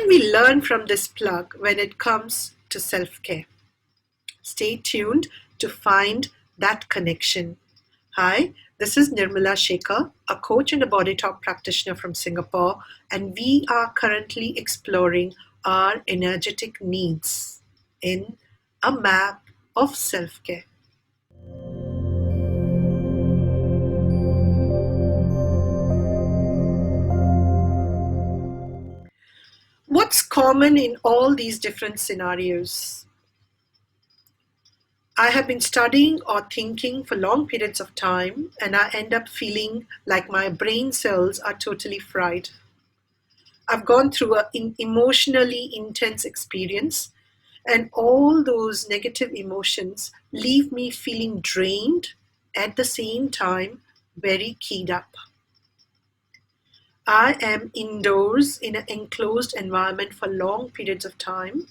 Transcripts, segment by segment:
can we learn from this plug when it comes to self-care? Stay tuned to find that connection. Hi, this is Nirmala Shekhar, a coach and a body talk practitioner from Singapore, and we are currently exploring our energetic needs in a map of self-care. What's common in all these different scenarios? I have been studying or thinking for long periods of time, and I end up feeling like my brain cells are totally fried. I've gone through an emotionally intense experience, and all those negative emotions leave me feeling drained, at the same time very keyed up. I am indoors in an enclosed environment for long periods of time,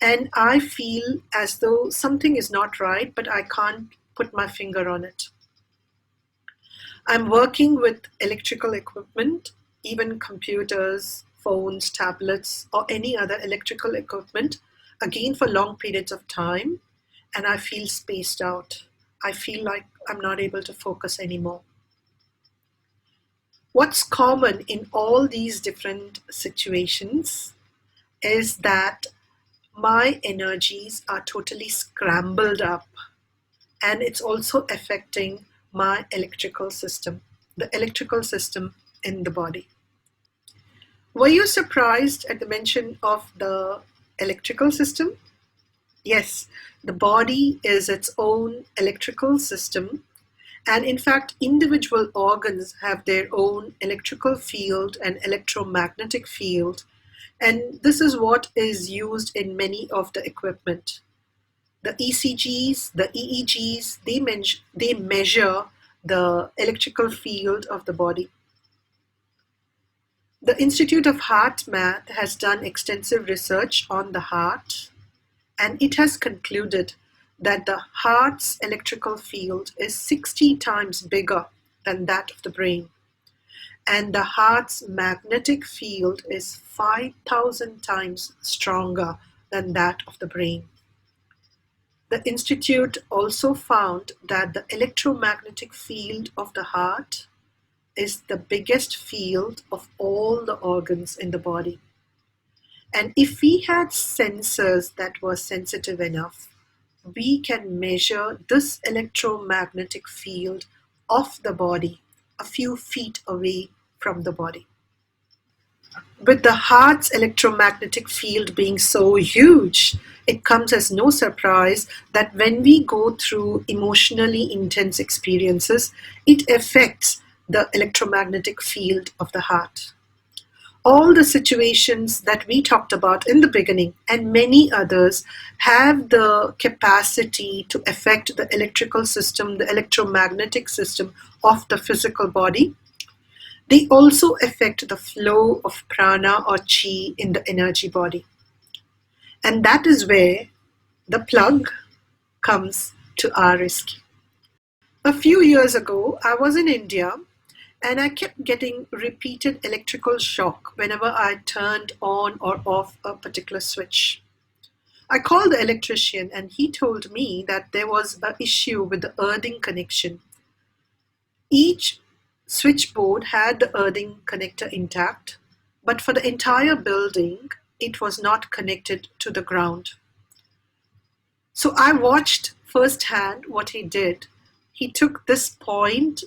and I feel as though something is not right, but I can't put my finger on it. I'm working with electrical equipment, even computers, phones, tablets, or any other electrical equipment, again for long periods of time, and I feel spaced out. I feel like I'm not able to focus anymore. What's common in all these different situations is that my energies are totally scrambled up, and it's also affecting my electrical system, the electrical system in the body. Were you surprised at the mention of the electrical system? Yes, the body is its own electrical system, and in fact, individual organs have their own electrical field and electromagnetic field, and this is what is used in many of the equipment. The ECGs, the EEGs, they measure the electrical field of the body. The Institute of HeartMath has done extensive research on the heart, and it has concluded that the heart's electrical field is 60 times bigger than that of the brain, and the heart's magnetic field is 5,000 times stronger than that of the brain. The institute also found that the electromagnetic field of the heart is the biggest field of all the organs in the body. And if we had sensors that were sensitive enough, we can measure this electromagnetic field of the body a few feet away from the body. With the heart's electromagnetic field being so huge, it comes as no surprise that when we go through emotionally intense experiences, it affects the electromagnetic field of the heart. All the situations that we talked about in the beginning and many others have the capacity to affect the electrical system, the electromagnetic system of the physical body. They also affect the flow of prana or chi in the energy body. And that is where the plug comes to our rescue. A few years ago, I was in India, and I kept getting repeated electrical shock whenever I turned on or off a particular switch. I called the electrician, and he told me that there was an issue with the earthing connection. Each switchboard had the earthing connector intact, but for the entire building, it was not connected to the ground. So I watched firsthand what he did. He took this point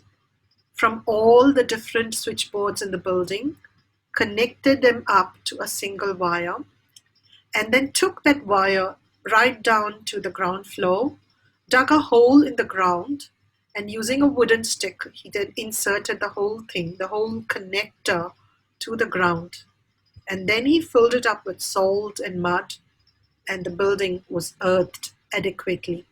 from all the different switchboards in the building, connected them up to a single wire, and then took that wire right down to the ground floor, dug a hole in the ground, and using a wooden stick, he then inserted the whole thing, the whole connector to the ground. And then he filled it up with salt and mud, and the building was earthed adequately.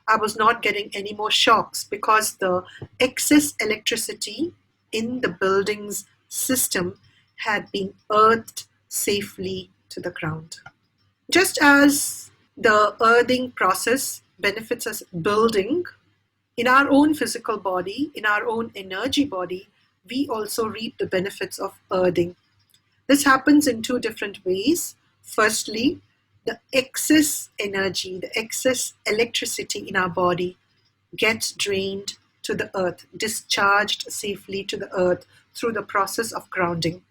I was not getting any more shocks because the excess electricity in the building's system had been earthed safely to the ground. Just as the earthing process benefits us building, in our own physical body, in our own energy body, we also reap the benefits of earthing. This happens in two different ways. Firstly, the excess energy, the excess electricity in our body gets drained to the earth, discharged safely to the earth through the process of grounding.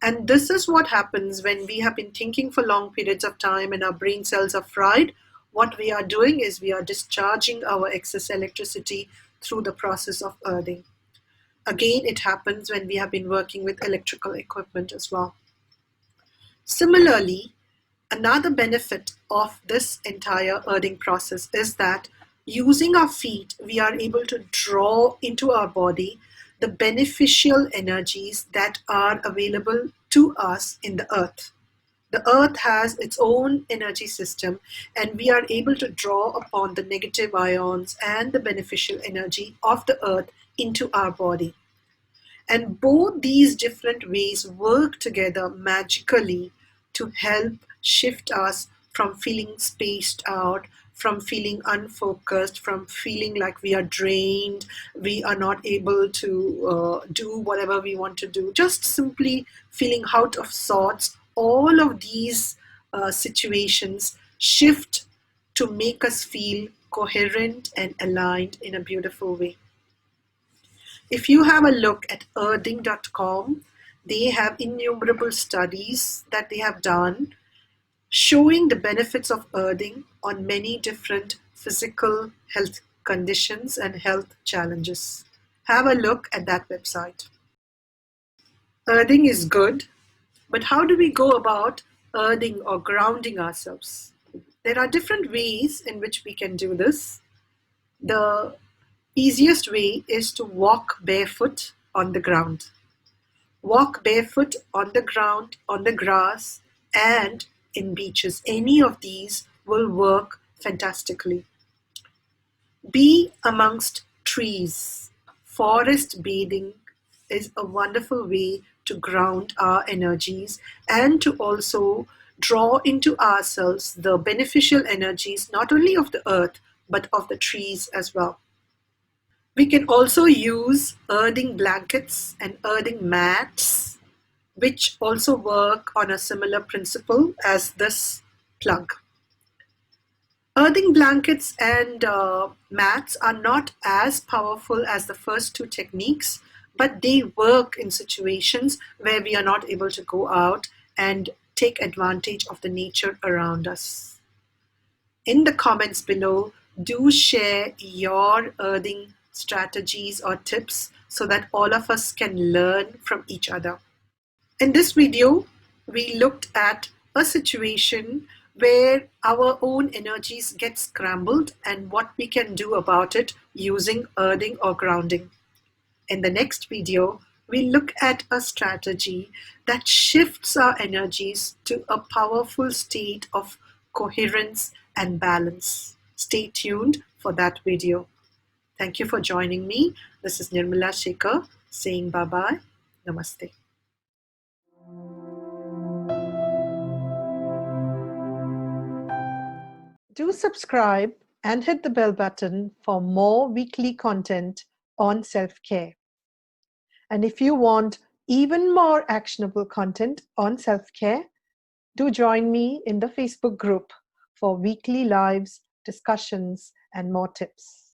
And this is what happens when we have been thinking for long periods of time and our brain cells are fried. What we are doing is we are discharging our excess electricity through the process of earthing. Again, it happens when we have been working with electrical equipment as well. Similarly, another benefit of this entire earthing process is that using our feet, we are able to draw into our body the beneficial energies that are available to us in the earth. The earth has its own energy system, and we are able to draw upon the negative ions and the beneficial energy of the earth into our body. And both these different ways work together magically to help shift us from feeling spaced out, from feeling unfocused, from feeling like we are drained, we are not able to do whatever we want to do, just simply feeling out of sorts. All of these situations shift to make us feel coherent and aligned in a beautiful way. If you have a look at earthing.com, they have innumerable studies that they have done showing the benefits of earthing on many different physical health conditions and health challenges. Have a look at that website. Earthing is good, but how do we go about earthing or grounding ourselves? There are different ways in which we can do this. The easiest way is to walk barefoot on the ground. Walk barefoot on the ground, on the grass, and in beaches. Any of these will work fantastically. Be amongst trees. Forest bathing is a wonderful way to ground our energies and to also draw into ourselves the beneficial energies not only of the earth but of the trees as well. We can also use earthing blankets and earthing mats, which also work on a similar principle as this plug. Earthing blankets and mats are not as powerful as the first two techniques, but they work in situations where we are not able to go out and take advantage of the nature around us. In the comments below, do share your earthing strategies or tips so that all of us can learn from each other. In this video, we looked at a situation where our own energies get scrambled and what we can do about it using earthing or grounding. In the next video, we look at a strategy that shifts our energies to a powerful state of coherence and balance. Stay tuned for that video. Thank you for joining me. This is Nirmala Shekhar saying bye-bye. Namaste. Do subscribe and hit the bell button for more weekly content on self-care. And if you want even more actionable content on self-care, do join me in the Facebook group for weekly lives, discussions, and more tips.